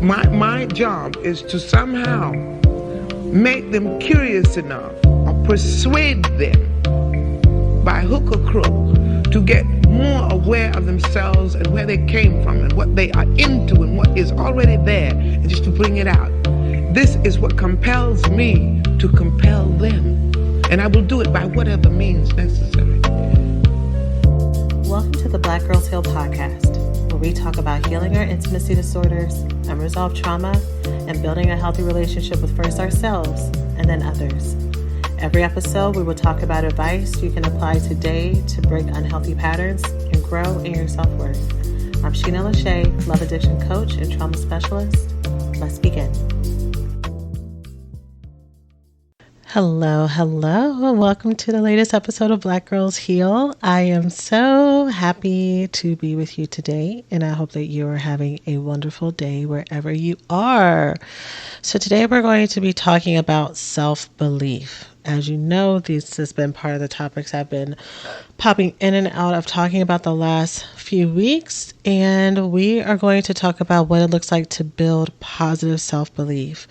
My job is to somehow make them curious enough or persuade them by hook or crook to get more aware of themselves and where they came from and what they are into and what is already there, and just to bring it out. This is what compels me to compel them, and I will do it by whatever means necessary. Welcome to the Black Girls Heal podcast, where we talk about healing our intimacy disorders, unresolved trauma, and building a healthy relationship with first ourselves and then others. Every episode, we will talk about advice you can apply today to break unhealthy patterns and grow in your self-worth. I'm Shena, Love Addiction Coach and Trauma Specialist. Let's begin. Hello, and welcome to the latest episode of Black Girls Heal. I am so happy to be with you today, and I hope that you are having a wonderful day wherever you are. So today we're going to be talking about self-belief. As you know, this has been part of the topics I've been popping in and out of talking about the last few weeks, and we are going to talk about what it looks like to build positive self-belief.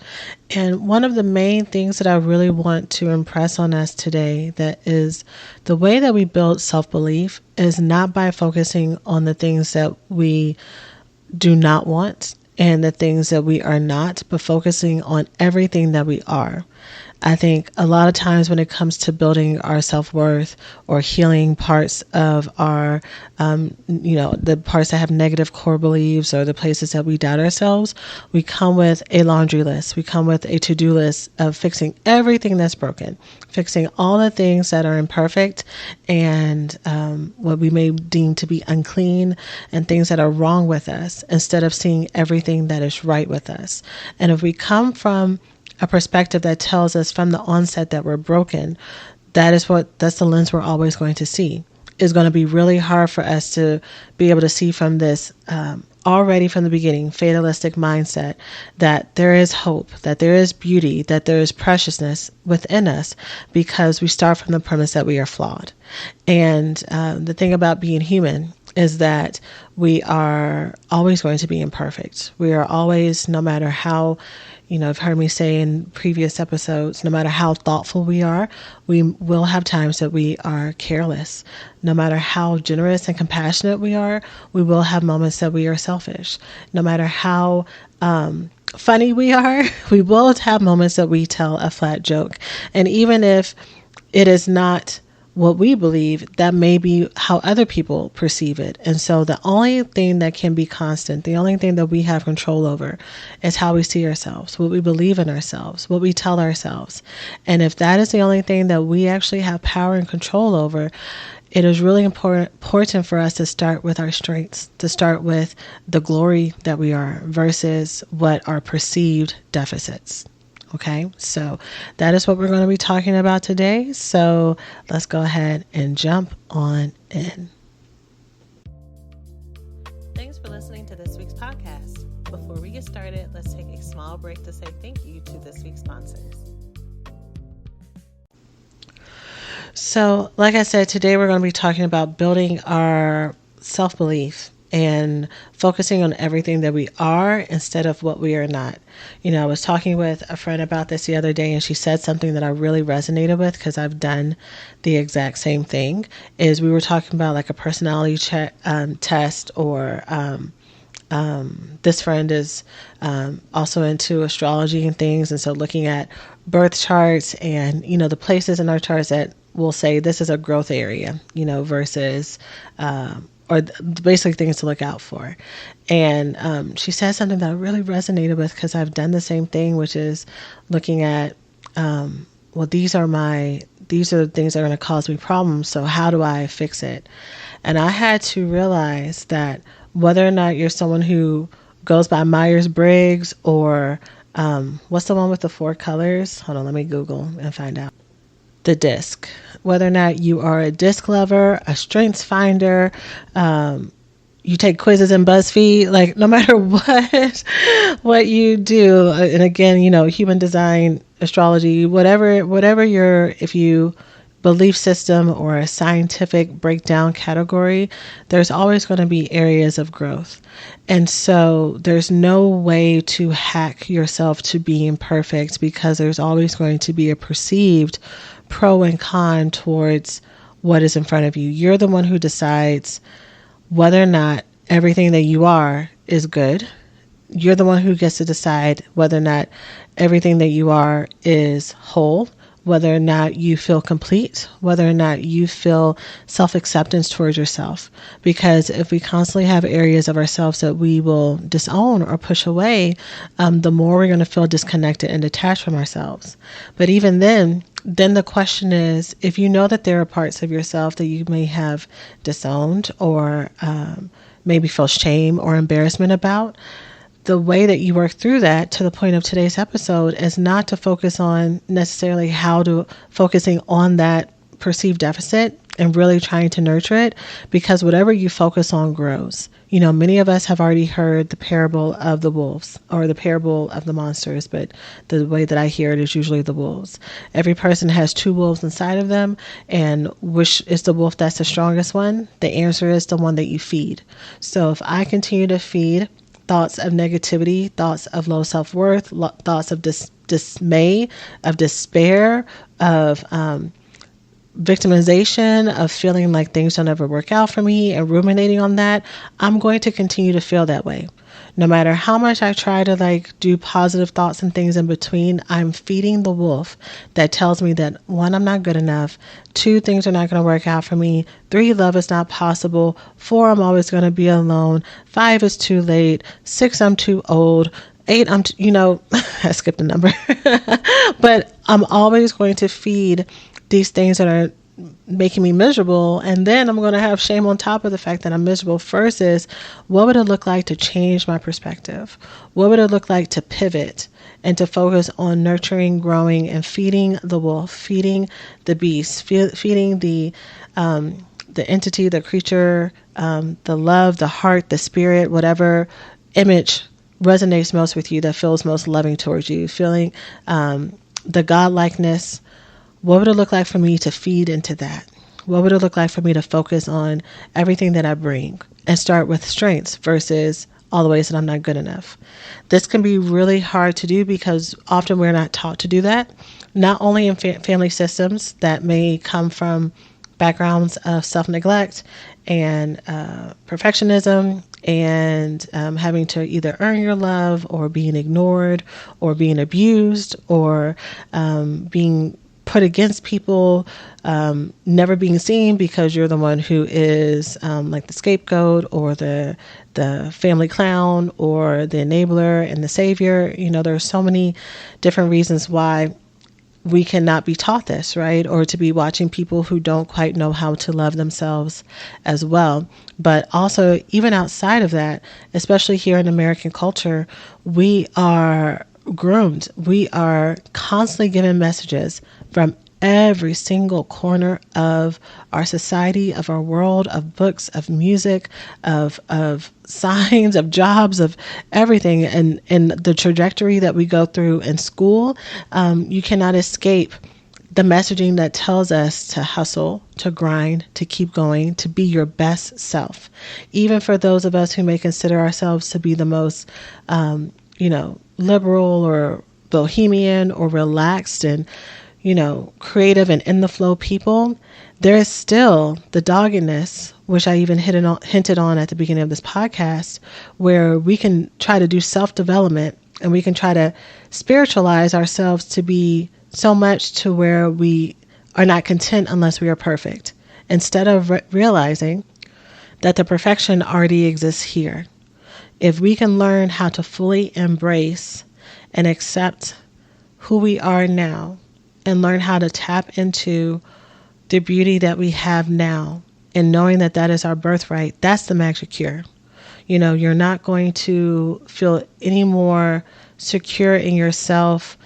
And one of the main things that I really want to impress on us today, that is the way that we build self-belief is not by focusing on the things that we do not want and the things that we are not, but focusing on everything that we are. I think a lot of times when it comes to building our self-worth or healing parts of our, the parts that have negative core beliefs or the places that we doubt ourselves, we come with a laundry list. We come with a to-do list of fixing everything that's broken, fixing all the things that are imperfect and what we may deem to be unclean and things that are wrong with us, instead of seeing everything that is right with us. And if we come from a perspective that tells us from the onset that we're broken, that's the lens we're always going to see. It's going to be really hard for us to be able to see from this already from the beginning fatalistic mindset that there is hope, that there is beauty, that there is preciousness within us, because we start from the premise that we are flawed. And the thing about being human is that we are always going to be imperfect. We are always, no matter how, you've heard me say in previous episodes, no matter how thoughtful we are, we will have times that we are careless. No matter how generous and compassionate we are, we will have moments that we are selfish. No matter how funny we are, we will have moments that we tell a flat joke. And even if it is not what we believe, that may be how other people perceive it. And so the only thing that can be constant, the only thing that we have control over, is how we see ourselves, what we believe in ourselves, what we tell ourselves. And if that is the only thing that we actually have power and control over, it is really important for us to start with our strengths, to start with the glory that we are versus what are perceived deficits. Okay, so that is what we're going to be talking about today. So let's go ahead and jump on in. Thanks for listening to this week's podcast. Before we get started, let's take a small break to say thank you to this week's sponsors. So, like I said, today we're going to be talking about building our self-belief and focusing on everything that we are instead of what we are not. I was talking with a friend about this the other day, and she said something that I really resonated with, because I've done the exact same thing. Is we were talking about like a personality test, or this friend is also into astrology and things, and so looking at birth charts and the places in our charts that will say this is a growth area, versus or basically things to look out for. And she said something that I really resonated with, because I've done the same thing, which is looking at, these are the things that are going to cause me problems. So how do I fix it? And I had to realize that whether or not you're someone who goes by Myers-Briggs or what's the one with the 4 colors? Hold on, let me Google and find out. The DISC. Whether or not you are a DISC lover, a strengths finder, you take quizzes in BuzzFeed, like no matter what you do, and again, human design, astrology, whatever if you belief system or a scientific breakdown category, there's always going to be areas of growth. And so there's no way to hack yourself to being perfect, because there's always going to be a perceived pro and con towards what is in front of you. You're the one who decides whether or not everything that you are is good. You're the one who gets to decide whether or not everything that you are is whole, whether or not you feel complete, whether or not you feel self-acceptance towards yourself. Because if we constantly have areas of ourselves that we will disown or push away, the more we're going to feel disconnected and detached from ourselves. But even then the question is, if you know that there are parts of yourself that you may have disowned or maybe feel shame or embarrassment about, the way that you work through that, to the point of today's episode, is not to focus on necessarily focusing on that perceived deficit and really trying to nurture it, because whatever you focus on grows. Many of us have already heard the parable of the wolves or the parable of the monsters, but the way that I hear it is usually the wolves. Every person has two wolves inside of them, and which is the wolf that's the strongest one? The answer is the one that you feed. So if I continue to feed thoughts of negativity, thoughts of low self-worth, thoughts of dismay, of despair, of victimization, of feeling like things don't ever work out for me and ruminating on that, I'm going to continue to feel that way. No matter how much I try to do positive thoughts and things in between, I'm feeding the wolf that tells me that 1, I'm not good enough. 2, things are not going to work out for me. 3, love is not possible. 4, I'm always going to be alone. 5, it's too late. 6, I'm too old. 8, I skipped a number. But I'm always going to feed these things that are making me miserable, and then I'm going to have shame on top of the fact that I'm miserable. Versus, what would it look like to change my perspective? What would it look like to pivot and to focus on nurturing, growing, and feeding the wolf, feeding the beast, feeding the entity, the creature, the love, the heart, the spirit, whatever image resonates most with you, that feels most loving towards you, feeling the godlikeness. What would it look like for me to feed into that? What would it look like for me to focus on everything that I bring and start with strengths versus all the ways that I'm not good enough? This can be really hard to do because often we're not taught to do that, not only in family systems that may come from backgrounds of self-neglect and perfectionism and having to either earn your love or being ignored or being abused or being put against people, never being seen because you're the one who is like the scapegoat or the family clown or the enabler and the savior. There are so many different reasons why we cannot be taught this, right? Or to be watching people who don't quite know how to love themselves as well. But also, even outside of that, especially here in American culture, we are groomed. We are constantly given messages from every single corner of our society, of our world, of books, of music, of signs, of jobs, of everything. And the trajectory that we go through in school, you cannot escape the messaging that tells us to hustle, to grind, to keep going, to be your best self. Even for those of us who may consider ourselves to be the most, liberal or bohemian or relaxed and creative and in the flow people, there is still the doggedness, which I even hinted on at the beginning of this podcast, where we can try to do self-development and we can try to spiritualize ourselves to be so much to where we are not content unless we are perfect, instead of realizing that the perfection already exists here. If we can learn how to fully embrace and accept who we are now, and learn how to tap into the beauty that we have now, and knowing that that is our birthright, that's the magic cure. You're not going to feel any more secure in yourself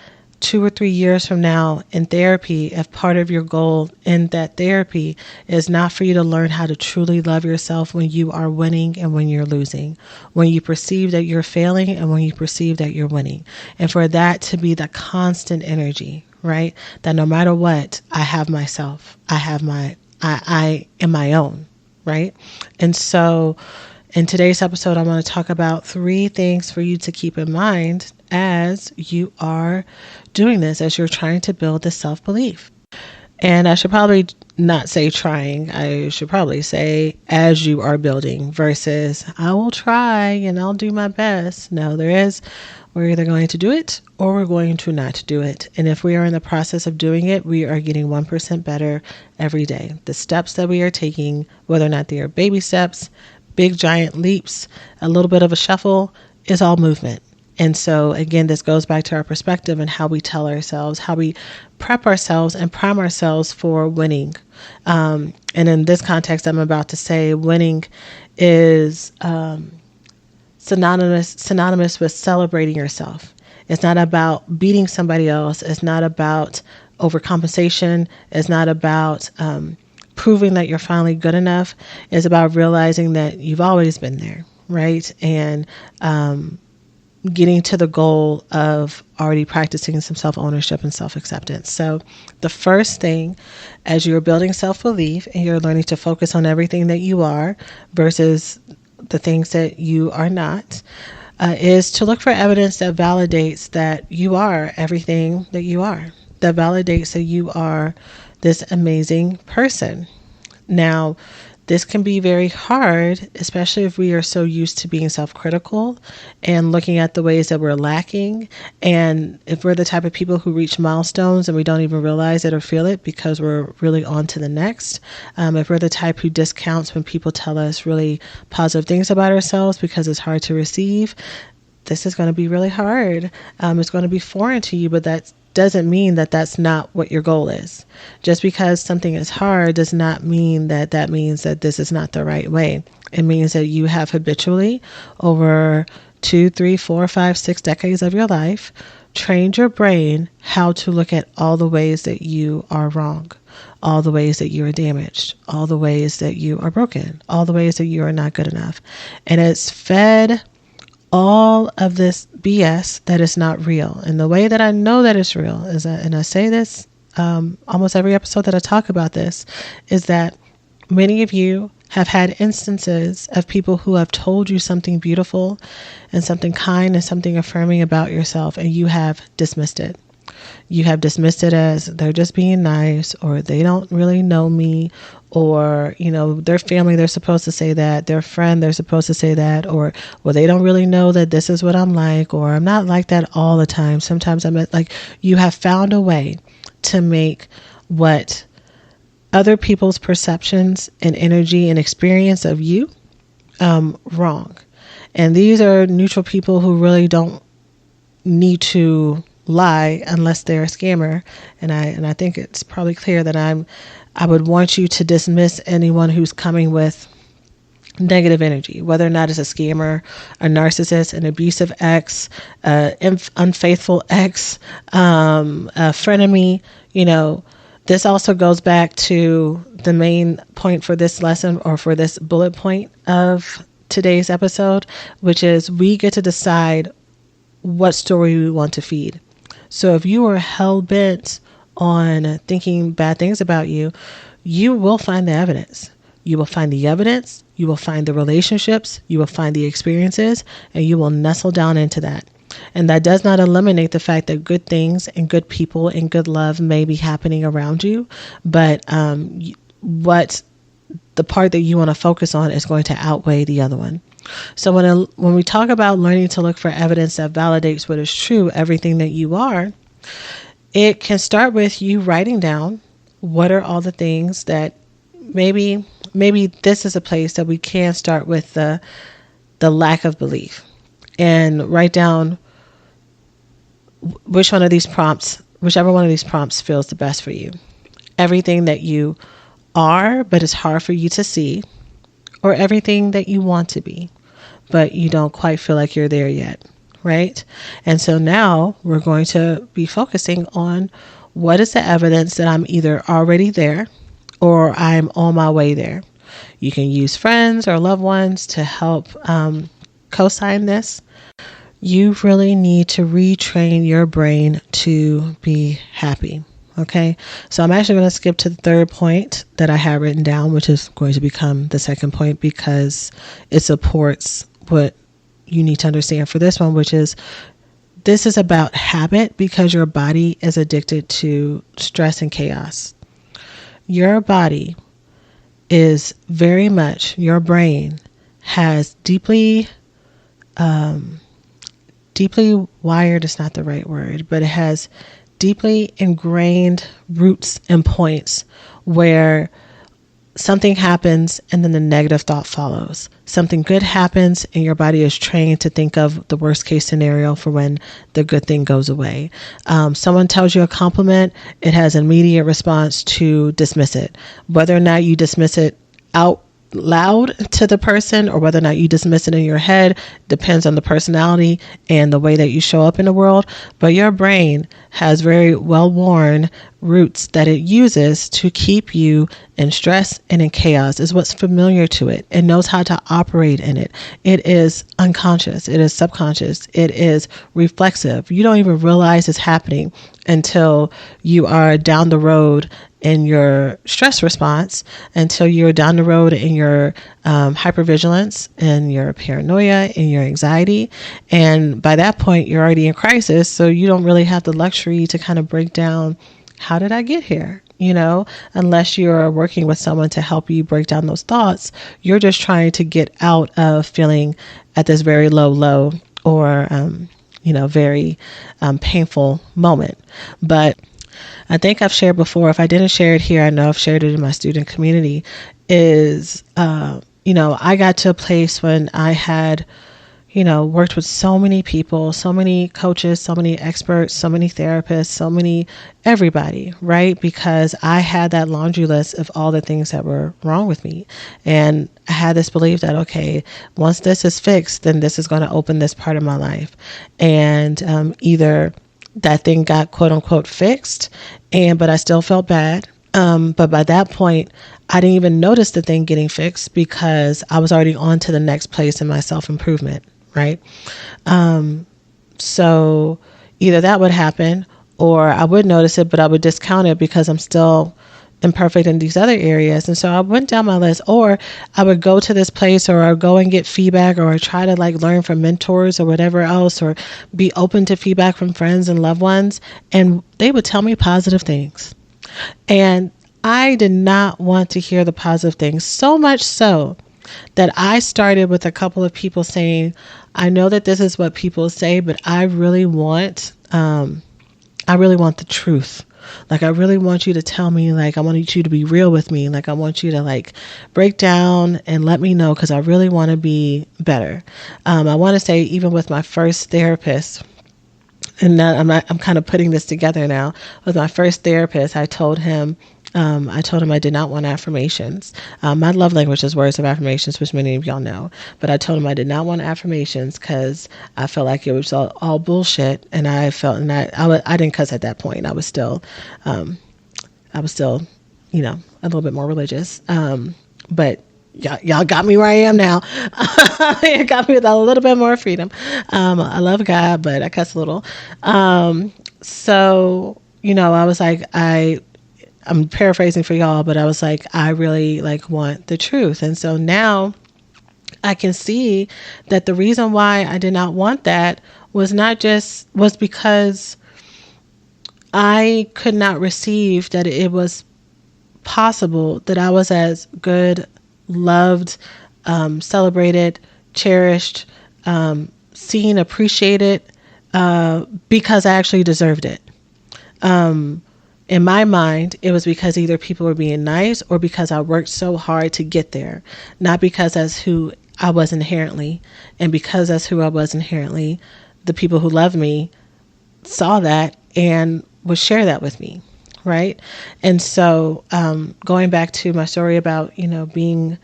2 or 3 years from now in therapy if part of your goal in that therapy is not for you to learn how to truly love yourself when you are winning and when you're losing, when you perceive that you're failing and when you perceive that you're winning, and for that to be the constant energy, right? That no matter what, I have myself. I am my own, right? And so in today's episode, I'm going to talk about 3 things for you to keep in mind as you are doing this, as you're trying to build this self-belief. And I should probably not say trying. I should probably say as you are building versus I will try and I'll do my best. No, we're either going to do it or we're going to not do it. And if we are in the process of doing it, we are getting 1% better every day. The steps that we are taking, whether or not they are baby steps, big giant leaps, a little bit of a shuffle, is all movement. And so, again, this goes back to our perspective and how we tell ourselves, how we prep ourselves and prime ourselves for winning. And in this context, I'm about to say winning is synonymous with celebrating yourself. It's not about beating somebody else. It's not about overcompensation. It's not about proving that you're finally good enough. It's about realizing that you've always been there, right? And getting to the goal of already practicing some self-ownership and self-acceptance. So the first thing, as you're building self-belief and you're learning to focus on everything that you are versus the things that you are not, is to look for evidence that validates that you are everything that you are, that validates that you are this amazing person. Now, this can be very hard, especially if we are so used to being self-critical and looking at the ways that we're lacking. And if we're the type of people who reach milestones and we don't even realize it or feel it because we're really on to the next. If we're the type who discounts when people tell us really positive things about ourselves because it's hard to receive, this is going to be really hard. It's going to be foreign to you, but that doesn't mean that that's not what your goal is. Just because something is hard does not mean that that means that this is not the right way. It means that you have habitually, over 2, 3, 4, 5, 6 decades of your life, trained your brain how to look at all the ways that you are wrong, all the ways that you are damaged, all the ways that you are broken, all the ways that you are not good enough. And it's fed all of this BS that is not real. And the way that I know that it's real is that, and I say this almost every episode that I talk about this, is that many of you have had instances of people who have told you something beautiful and something kind and something affirming about yourself, and you have dismissed it. You have dismissed it as they're just being nice, or they don't really know me, or, their family, they're supposed to say that, their friend, they're supposed to say that, or, well, they don't really know that this is what I'm like, or I'm not like that all the time. Sometimes I'm like, you have found a way to make what other people's perceptions and energy and experience of you wrong. And these are neutral people who really don't need to lie unless they're a scammer. And I think it's probably clear that I would want you to dismiss anyone who's coming with negative energy, whether or not it's a scammer, a narcissist, an abusive ex, unfaithful ex, a frenemy. This also goes back to the main point for this lesson, or for this bullet point of today's episode, which is we get to decide what story we want to feed. So if you are hell-bent on thinking bad things about you, you will find the evidence. You will find the evidence, you will find the relationships, you will find the experiences, and you will nestle down into that. And that does not eliminate the fact that good things and good people and good love may be happening around you, but what the part that you want to focus on is going to outweigh the other one. So when we talk about learning to look for evidence that validates what is true, everything that you are, it can start with you writing down what are all the things that maybe this is a place that we can start with the lack of belief, and write down whichever one of these prompts feels the best for you. Everything that you are, but it's hard for you to see, or everything that you want to be, but you don't quite feel like you're there yet, right? And so now we're going to be focusing on what is the evidence that I'm either already there or I'm on my way there. You can use friends or loved ones to help co-sign this. you really need to retrain your brain to be happy. Okay, so I'm actually going to skip to the third point that I have written down, which is going to become the second point because it supports what you need to understand for this one, which is this is about habit because your body is addicted to stress and chaos. Your body is very much, your brain has deeply wired is not the right word, but it has deeply ingrained roots and points where something happens and then the negative thought follows. Something good happens and your body is trained to think of the worst case scenario for when the good thing goes away. Someone tells you a compliment, it has an immediate response to dismiss it. Whether or not you dismiss it out loud to the person or whether or not you dismiss it in your head depends on the personality and the way that you show up in the world. But your brain has very well-worn roots that it uses to keep you in stress and in chaos. Is what's familiar to it. It knows how to operate in it. It is unconscious. It is subconscious. It is reflexive. You don't even realize it's happening until you are down the road in your stress response, until you're down the road in your hypervigilance and your paranoia and your anxiety. And by that point, you're already in crisis. So you don't really have the luxury to kind of break down, how did I get here? Unless you're working with someone to help you break down those thoughts, you're just trying to get out of feeling at this very low or, very painful moment. But I think I've shared before, if I didn't share it here, I know I've shared it in my student community, is, I got to a place when I had, worked with so many people, so many coaches, so many experts, so many therapists, so many everybody, right? Because I had that laundry list of all the things that were wrong with me. And I had this belief that, okay, once this is fixed, then this is going to open this part of my life. And either that thing got quote unquote fixed, but I still felt bad. But by that point, I didn't even notice the thing getting fixed because I was already on to the next place in my self-improvement, right? So either that would happen or I would notice it, but I would discount it because I'm still imperfect in these other areas. And so I went down my list, or I would go to this place, or I would go and get feedback, or I try to learn from mentors or whatever else, or be open to feedback from friends and loved ones. And they would tell me positive things. And I did not want to hear the positive things, so much so that I started with a couple of people saying, I know that this is what people say, but I really want the truth. I really want you to tell me, I want you to be real with me. I want you to break down and let me know, because I really want to be better. I want to say, even with my first therapist, and now I'm kind of putting this together now. With my first therapist, I told him I did not want affirmations. My love language is words of affirmations, which many of y'all know. But I told him I did not want affirmations because I felt like it was all bullshit. And I felt, and I didn't cuss at that point. I was still, a little bit more religious. But y'all got me where I am now. It got me with a little bit more freedom. I love God, but I cuss a little. So, I was like, I'm paraphrasing for y'all, but I was like, I really want the truth. And so now I can see that the reason why I did not want that was because I could not receive that it was possible that I was as good, loved, celebrated, cherished, seen, appreciated, because I actually deserved it. In my mind, it was because either people were being nice or because I worked so hard to get there, not because that's who I was inherently. And because that's who I was inherently, the people who love me saw that and would share that with me. Right. And so, going back to my story about, being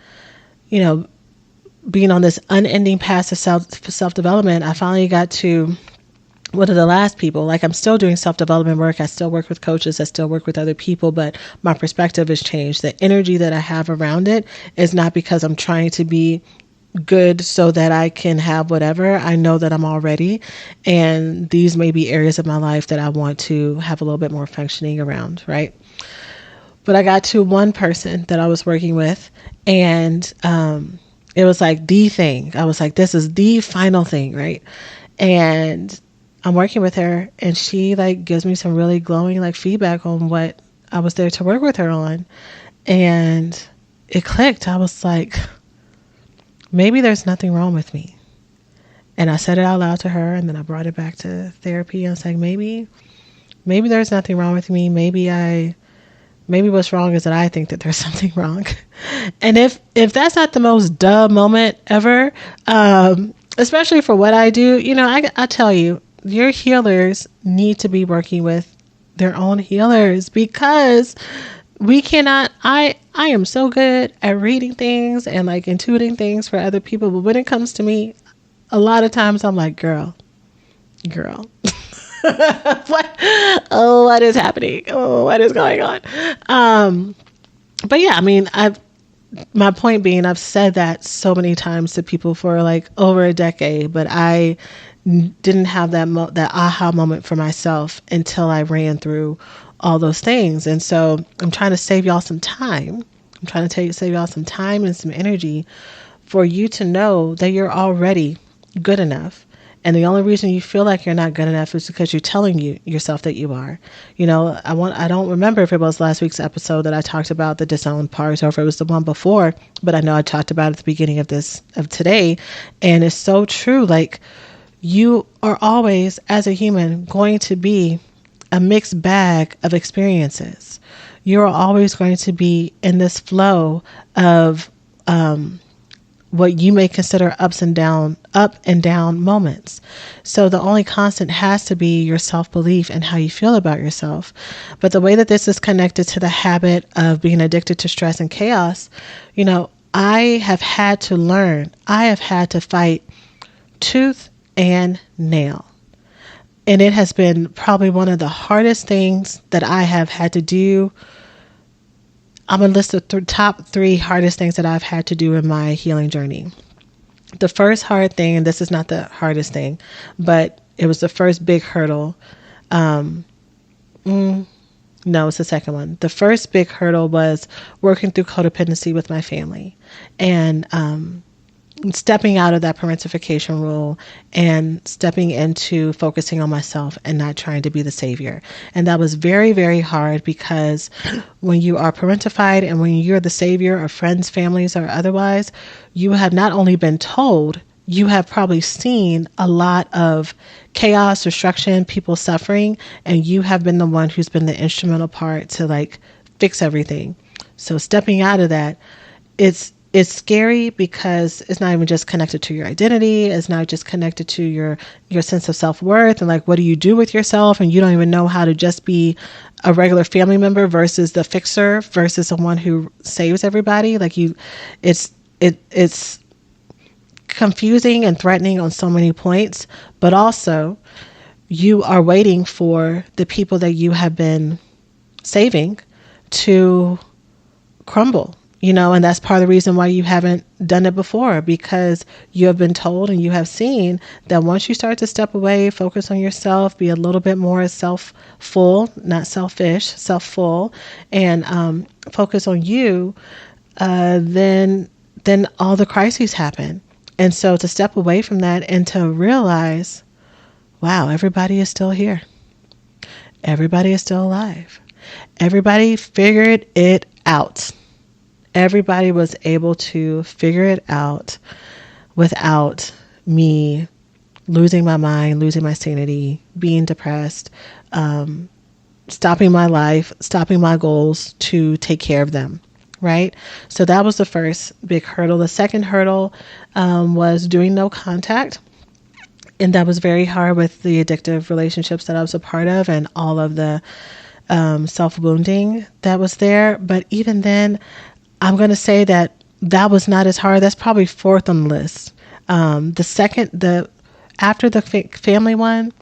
on this unending path of self-development, I finally got to one of the last people. I'm still doing self-development work. I still work with coaches. I still work with other people, but my perspective has changed. The energy that I have around it is not because I'm trying to be good so that I can have whatever. I know that I'm all ready. And these may be areas of my life that I want to have a little bit more functioning around, right? But I got to one person that I was working with, and it was like the thing. I was like, this is the final thing, right? And I'm working with her, and she like gives me some really glowing like feedback on what I was there to work with her on. And it clicked. I was like, maybe there's nothing wrong with me. And I said it out loud to her, and then I brought it back to therapy. I was like, maybe there's nothing wrong with me. Maybe what's wrong is that I think that there's something wrong. And if that's not the most duh moment ever, especially for what I do, I tell you, your healers need to be working with their own healers, because we cannot, I am so good at reading things and like intuiting things for other people. But when it comes to me, a lot of times I'm like, girl. What is happening? What is going on? But yeah, I mean, my point being, I've said that so many times to people for like over a decade, but I didn't have that aha moment for myself until I ran through all those things. And so I'm trying to save y'all some time. I'm trying to save y'all some time and some energy for you to know that you're already good enough. And the only reason you feel like you're not good enough is because you're telling yourself that you are. I don't remember if it was last week's episode that I talked about the disowned part, or if it was the one before, but I know I talked about it at the beginning of today. And it's so true. Like, you are always, as a human, going to be a mixed bag of experiences. You're always going to be in this flow of, what you may consider up and down moments. So the only constant has to be your self-belief and how you feel about yourself. But the way that this is connected to the habit of being addicted to stress and chaos, I have had to fight tooth and nail. And it has been probably one of the hardest things that I have had to do. I'm going to list the top 3 hardest things that I've had to do in my healing journey. The first hard thing, and this is not the hardest thing, but it was the first big hurdle. No, it's the second one. The first big hurdle was working through codependency with my family, and stepping out of that parentification role and stepping into focusing on myself and not trying to be the savior. And that was very, very hard, because when you are parentified and when you're the savior of friends, families, or otherwise, you have not only been told, you have probably seen a lot of chaos, destruction, people suffering, and you have been the one who's been the instrumental part to like fix everything. So stepping out of that, it's scary, because it's not even just connected to your identity. It's not just connected to your sense of self-worth and like, what do you do with yourself? And you don't even know how to just be a regular family member versus the fixer versus someone who saves everybody. Like it's confusing and threatening on so many points, but also you are waiting for the people that you have been saving to crumble. And that's part of the reason why you haven't done it before, because you have been told and you have seen that once you start to step away, focus on yourself, be a little bit more self-full, not selfish, self-full, and focus on you, then all the crises happen. And so to step away from that and to realize, wow, everybody is still here. Everybody is still alive. Everybody figured it out. Everybody was able to figure it out without me losing my mind, losing my sanity, being depressed, stopping my life, stopping my goals to take care of them, right? So that was the first big hurdle. The second hurdle was doing no contact. And that was very hard with the addictive relationships that I was a part of and all of the self-wounding that was there. But even then, I'm going to say that was not as hard. That's probably fourth on the list. After the family one,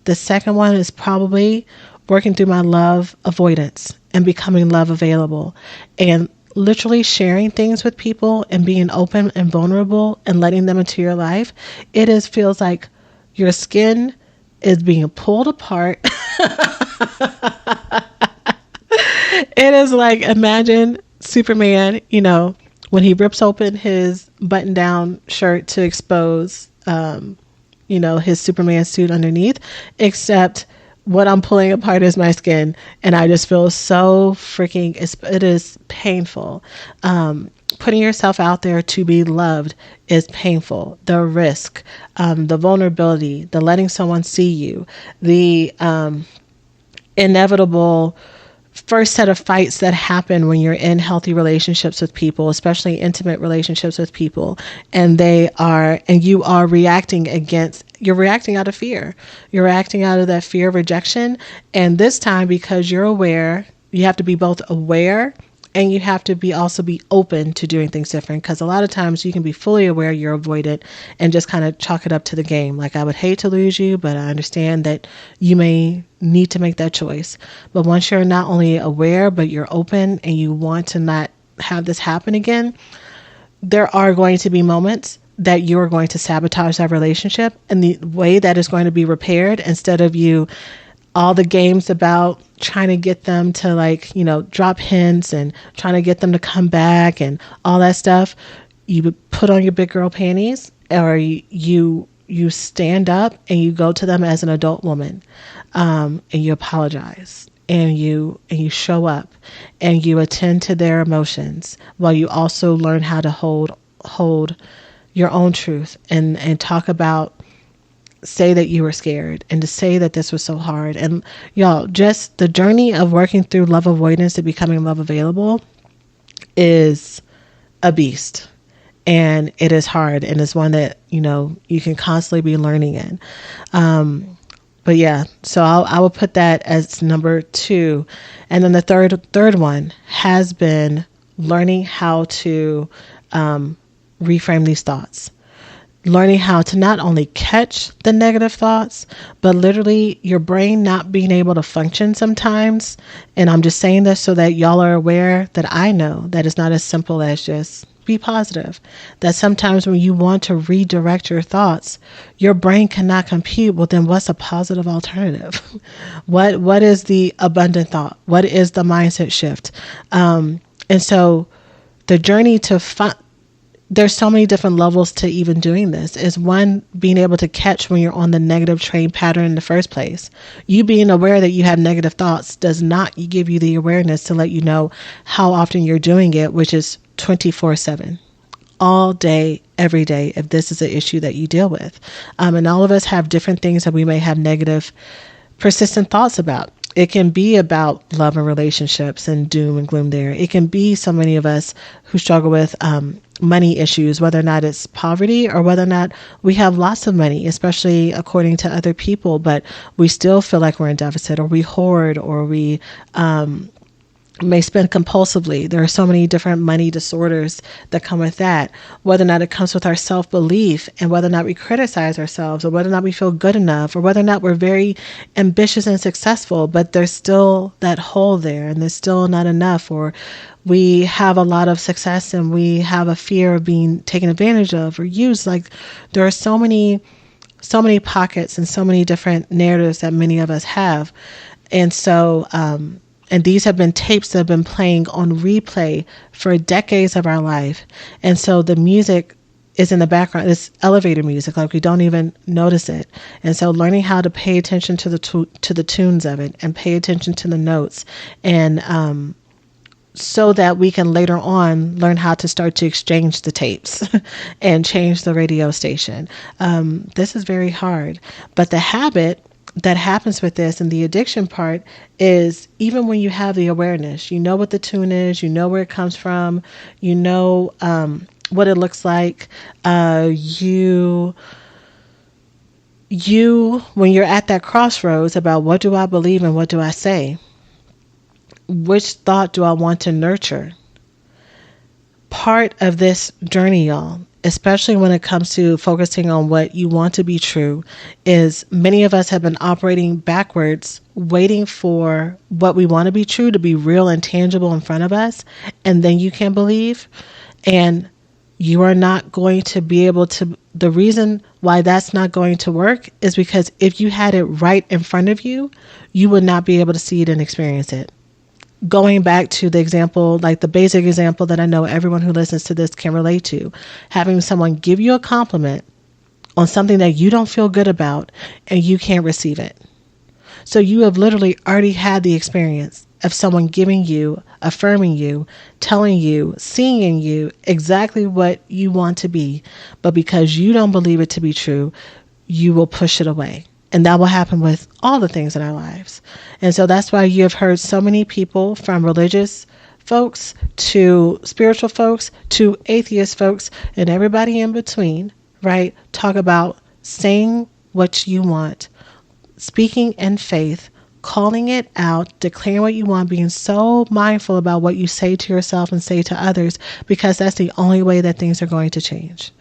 the second one is probably working through my love avoidance and becoming love available and literally sharing things with people and being open and vulnerable and letting them into your life, feels like your skin is being pulled apart. It is like, imagine Superman, when he rips open his button down shirt to expose, his Superman suit underneath, except what I'm pulling apart is my skin. And I just feel so it is painful. Putting yourself out there to be loved is painful. The risk, the vulnerability, the letting someone see you, the inevitable first set of fights that happen when you're in healthy relationships with people, especially intimate relationships with people, and you are you're reacting out of fear. You're reacting out of that fear of rejection. And this time, because you're aware, you have to be both aware and you have to also be open to doing things different. Because a lot of times you can be fully aware you're avoidant and just kind of chalk it up to the game. Like, I would hate to lose you, but I understand that you may need to make that choice. But once you're not only aware, but you're open and you want to not have this happen again, there are going to be moments that you're going to sabotage that relationship. And the way that is going to be repaired, instead of all the games about trying to get them to drop hints and trying to get them to come back and all that stuff, you put on your big girl panties, or you stand up and you go to them as an adult woman, and you apologize and you show up and you attend to their emotions, while you also learn how to hold your own truth and talk about, say that you were scared, and to say that this was so hard. And y'all, just the journey of working through love avoidance to becoming love available is a beast, and it is hard, and it's one that you can constantly be learning in. But yeah, so I will put that as number 2. And then the third one has been learning how to reframe these thoughts. Learning how to not only catch the negative thoughts, but literally your brain not being able to function sometimes. And I'm just saying this so that y'all are aware that I know that it's not as simple as just be positive. That sometimes when you want to redirect your thoughts, your brain cannot compute, well, then what's a positive alternative? What is the abundant thought? What is the mindset shift? And so the journey to there's so many different levels to even doing this. Is one, being able to catch when you're on the negative train pattern in the first place. You being aware that you have negative thoughts does not give you the awareness to let you know how often you're doing it, which is 24/7, all day, every day, if this is an issue that you deal with. And all of us have different things that we may have negative, persistent thoughts about. It can be about love and relationships and doom and gloom there. It can be so many of us who struggle with money issues, whether or not it's poverty or whether or not we have lots of money, especially according to other people, but we still feel like we're in deficit, or we hoard, or we may spend compulsively. There are so many different money disorders that come with that, whether or not it comes with our self-belief and whether or not we criticize ourselves, or whether or not we feel good enough, or whether or not we're very ambitious and successful, but there's still that hole there and there's still not enough, or we have a lot of success and we have a fear of being taken advantage of or used. Like, there are so many pockets and so many different narratives that many of us have. And so, and these have been tapes that have been playing on replay for decades of our life. And so the music is in the background. It's elevator music, like we don't even notice it. And so learning how to pay attention to the tunes of it and pay attention to the notes, and so that we can later on learn how to start to exchange the tapes and change the radio station. This is very hard. But the habit that happens with this and the addiction part is, even when you have the awareness, you know what the tune is, you know where it comes from, you know what it looks like. You, when you're at that crossroads about what do I believe and what do I say, which thought do I want to nurture? Part of this journey, y'all, especially when it comes to focusing on what you want to be true, is many of us have been operating backwards, waiting for what we want to be true to be real and tangible in front of us. And then you can believe. And you are not going to be able to. The reason why that's not going to work is because if you had it right in front of you, you would not be able to see it and experience it. Going back to the example, like the basic example that I know everyone who listens to this can relate to, having someone give you a compliment on something that you don't feel good about and you can't receive it. So you have literally already had the experience of someone giving you, affirming you, telling you, seeing in you exactly what you want to be. But because you don't believe it to be true, you will push it away. And that will happen with all the things in our lives. And so that's why you have heard so many people, from religious folks to spiritual folks to atheist folks and everybody in between, right, talk about saying what you want, speaking in faith, calling it out, declaring what you want, being so mindful about what you say to yourself and say to others, because that's the only way that things are going to change.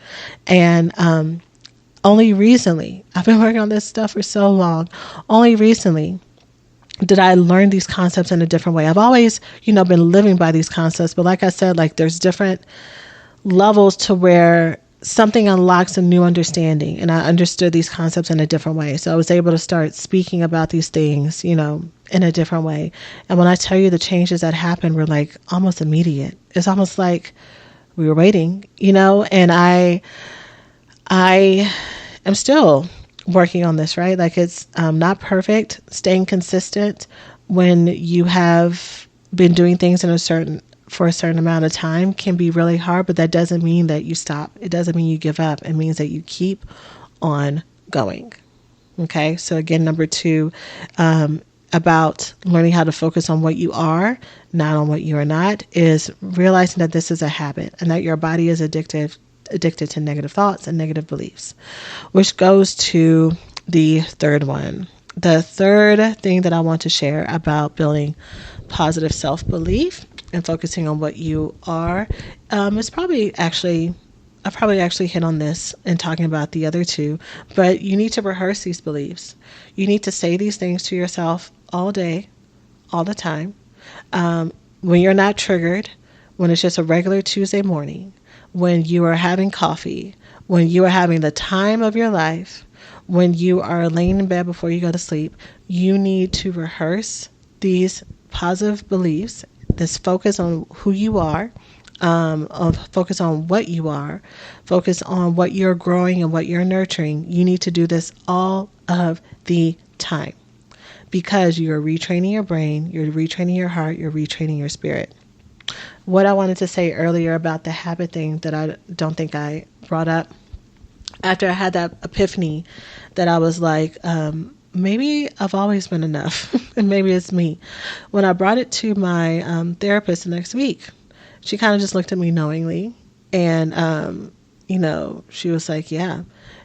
And only recently, I've been working on this stuff for so long, only recently did I learn these concepts in a different way. I've always, been living by these concepts, but like I said, like there's different levels to where something unlocks a new understanding, and I understood these concepts in a different way. So I was able to start speaking about these things, in a different way. And when I tell you the changes that happened were like almost immediate. It's almost like we were waiting, and I am still working on this, right? Like it's not perfect. Staying consistent when you have been doing things for a certain amount of time can be really hard, but that doesn't mean that you stop. It doesn't mean you give up. It means that you keep on going. Okay. So again, number 2, about learning how to focus on what you are, not on what you are not, is realizing that this is a habit and that your body is addicted to negative thoughts and negative beliefs, which goes to the third one. The third thing that I want to share about building positive self-belief and focusing on what you are is I probably actually hit on this in talking about the other two, but you need to rehearse these beliefs. You need to say these things to yourself all day, all the time. When you're not triggered, when it's just a regular Tuesday morning, when you are having coffee, when you are having the time of your life, when you are laying in bed before you go to sleep, you need to rehearse these positive beliefs, this focus on who you are, focus on what you are, focus on what you're growing and what you're nurturing. You need to do this all of the time because you're retraining your brain, you're retraining your heart, you're retraining your spirit. What I wanted to say earlier about the habit thing that I don't think I brought up, after I had that epiphany that I was like, maybe I've always been enough and maybe it's me. When I brought it to my therapist the next week, she kind of just looked at me knowingly and, she was like, yeah.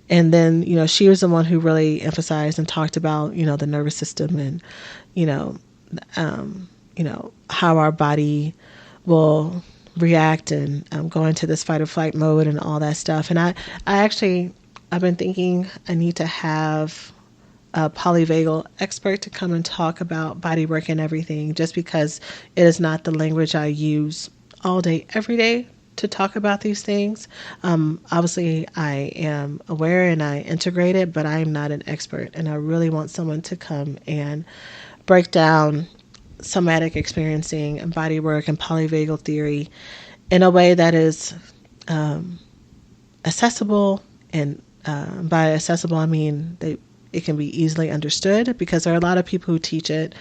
And then, she was the one who really emphasized and talked about, the nervous system and, how our body will react and go into this fight or flight mode and all that stuff. And I've been thinking I need to have a polyvagal expert to come and talk about body work and everything, just because it is not the language I use all day, every day to talk about these things. Obviously, I am aware and I integrate it, but I am not an expert. And I really want someone to come and break down somatic experiencing and body work and polyvagal theory in a way that is accessible. And by accessible, I mean it can be easily understood, because there are a lot of people who teach it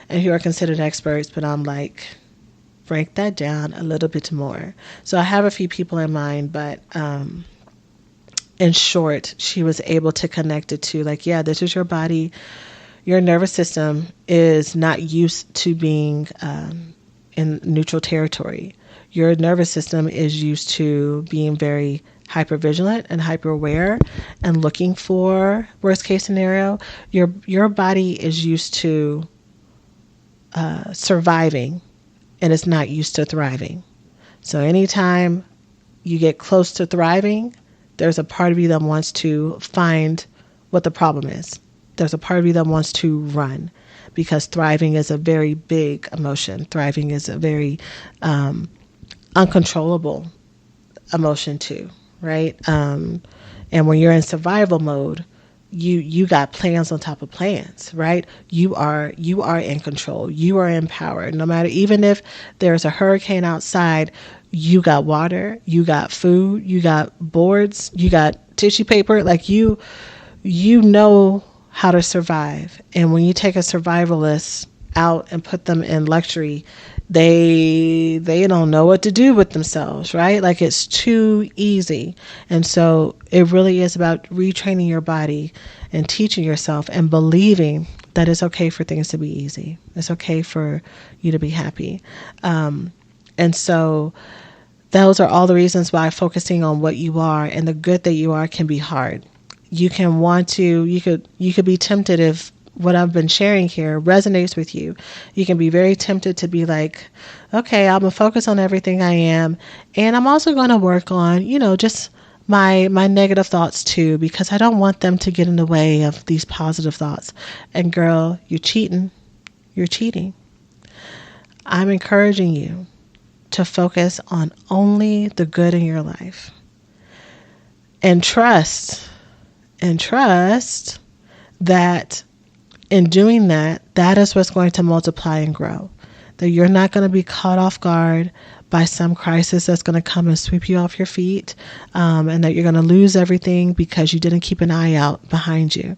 and who are considered experts, but I'm like, break that down a little bit more. So I have a few people in mind, but in short, she was able to connect it to like, yeah, this is your body. Your nervous system is not used to being in neutral territory. Your nervous system is used to being very hypervigilant and hyper aware and looking for worst case scenario. Your body is used to surviving and it's not used to thriving. So anytime you get close to thriving, there's a part of you that wants to find what the problem is. There's a part of you that wants to run, because thriving is a very big emotion. Thriving is a very uncontrollable emotion too, right? And when you're in survival mode, you got plans on top of plans, right? You are in control. You are in power. No matter, even if there's a hurricane outside, you got water, you got food, you got boards, you got tissue paper. Like you know how to survive. And when you take a survivalist out and put them in luxury, they don't know what to do with themselves, right? Like, it's too easy. And so it really is about retraining your body and teaching yourself and believing that it's okay for things to be easy. It's okay for you to be happy. And so those are all the reasons why focusing on what you are and the good that you are can be hard. You could be tempted, if what I've been sharing here resonates with you. You can be very tempted to be like, okay, I'm gonna focus on everything I am, and I'm also going to work on, just my negative thoughts too, because I don't want them to get in the way of these positive thoughts. And girl, you're cheating. You're cheating. I'm encouraging you to focus on only the good in your life, and trust that in doing that, that is what's going to multiply and grow. That you're not going to be caught off guard by some crisis that's going to come and sweep you off your feet, and that you're going to lose everything because you didn't keep an eye out behind you.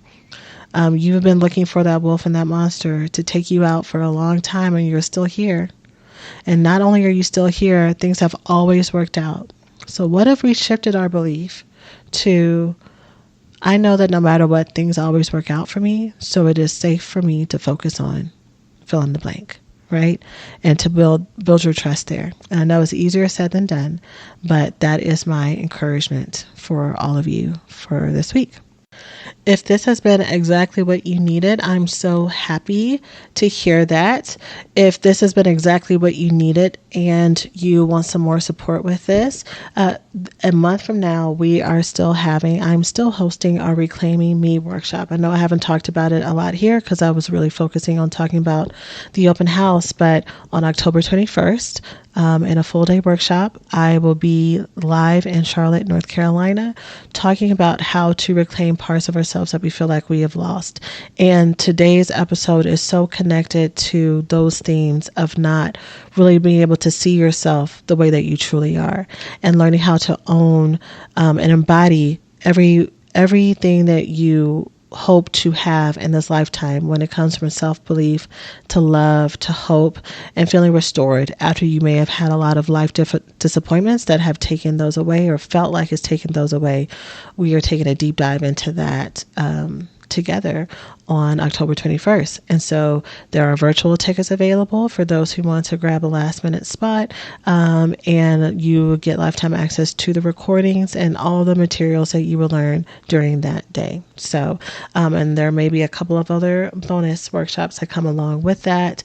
You've been looking for that wolf and that monster to take you out for a long time, and you're still here. And not only are you still here, things have always worked out. So what if we shifted our belief to, I know that no matter what, things always work out for me, so it is safe for me to focus on fill in the blank, right? And to build your trust there. And I know it's easier said than done, but that is my encouragement for all of you for this week. If this has been exactly what you needed, I'm so happy to hear that. If this has been exactly what you needed and you want some more support with this, a month from now, I'm still hosting our Reclaiming Me workshop. I know I haven't talked about it a lot here because I was really focusing on talking about the open house, but on October 21st, in a full day workshop, I will be live in Charlotte, North Carolina, talking about how to reclaim parts of ourselves that we feel like we have lost. And today's episode is so connected to those themes of not really being able to see yourself the way that you truly are, and learning how to own and embody everything that you hope to have in this lifetime when it comes from self-belief to love to hope and feeling restored after you may have had a lot of life disappointments that have taken those away or felt like it's taken those away. We are taking a deep dive into that together on October 21st. And so there are virtual tickets available for those who want to grab a last minute spot. And you get lifetime access to the recordings and all the materials that you will learn during that day. So, and there may be a couple of other bonus workshops that come along with that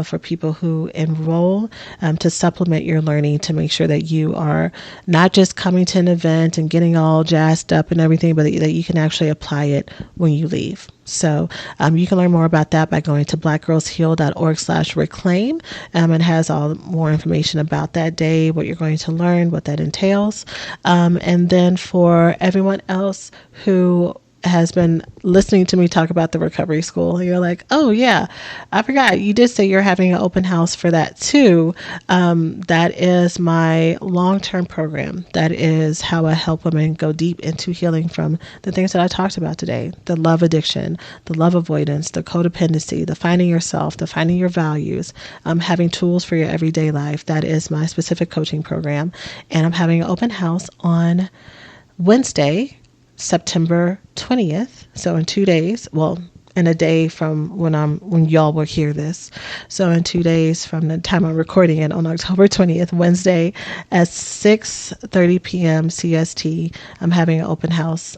for people who enroll to supplement your learning, to make sure that you are not just coming to an event and getting all jazzed up and everything, but that you can actually apply it when you leave. So you can learn more about that by going to blackgirlsheal.org/reclaim. It has all more information about that day, what you're going to learn, what that entails. And then for everyone else who has been listening to me talk about the recovery school, you're like, oh yeah, I forgot. You did say you're having an open house for that too. That is my long-term program. That is how I help women go deep into healing from the things that I talked about today: the love addiction, the love avoidance, the codependency, the finding yourself, the finding your values, having tools for your everyday life. That is my specific coaching program. And I'm having an open house on Wednesday, September 20th. So in 2 days, well, in a day from when y'all will hear this. So in 2 days from the time I'm recording it, on October 20th, Wednesday at 6:30 p.m. CST, I'm having an open house.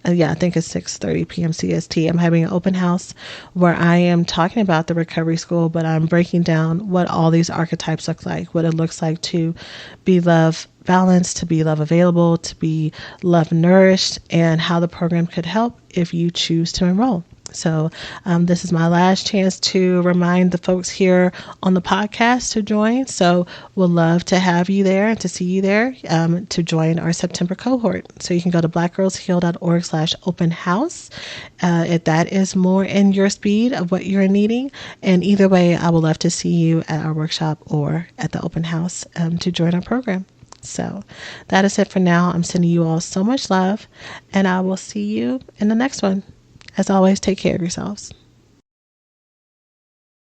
Yeah, I think it's 6:30 p.m. CST. I'm having an open house where I am talking about the recovery school, but I'm breaking down what all these archetypes look like, what it looks like to be love balanced, to be love available, to be love nourished, and how the program could help if you choose to enroll. So this is my last chance to remind the folks here on the podcast to join. So we'll love to have you there and to see you there to join our September cohort. So you can go to blackgirlsheal.org/open house if that is more in your speed of what you're needing. And either way, I would love to see you at our workshop or at the open house to join our program. So that is it for now. I'm sending you all so much love, and I will see you in the next one. As always, take care of yourselves.